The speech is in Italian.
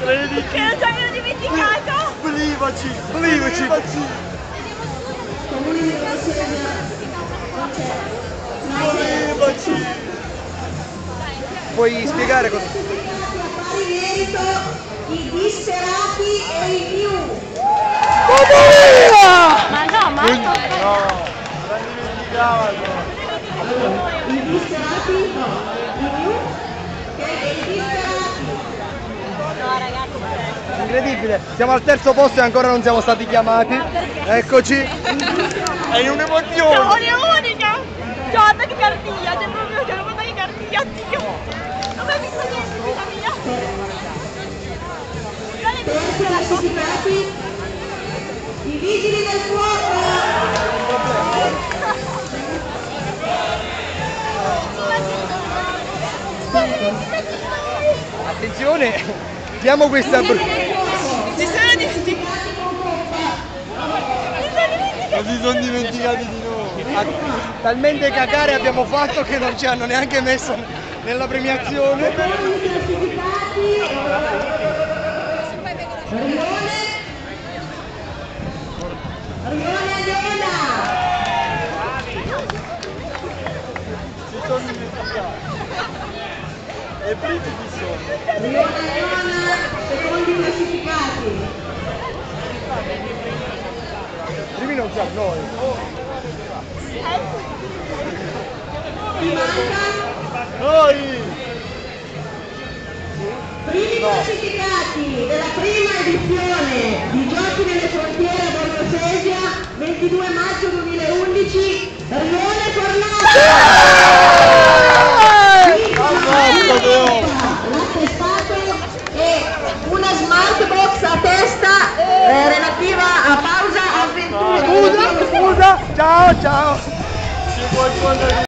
13. Che non ci abbiamo dimenticato! Believaci! Believaci! Believaci! Puoi spiegare cosa? Pari merito i disperati e i new. Ma no, ma No, non dimenticavano. I disperati, no, i new, che è i disperati. no ragazzi, Incredibile, siamo al terzo posto e ancora non siamo stati chiamati. Eccoci. È un'emozione! sono unica! Guarda che cartiglia, c'è proprio, guarda che cartiglia, oddio! Non mi hai visto niente, vita mia! Terzi classificati, i vigili del fuoco. Attenzione, diamo questa... Ci sono dimenticati! Non si sono dimenticati di noi! Talmente cagare abbiamo fatto che non ci hanno neanche messo nella premiazione. Secondi classificati, Rione Aliena. Si sono dimenticati! E primi chi sono? Rione Aliena, secondi classificati. Primi non siamo noi. Chi manca? Noi! Primi classificati della prima edizione di Giochi nelle frontiere a Borgo Sesia, 22 maggio 2011, Rione Fornato. L'attestato e una smart box a testa relativa a pausa avventura. Scusa, ciao ciao. C'è qualcosa di...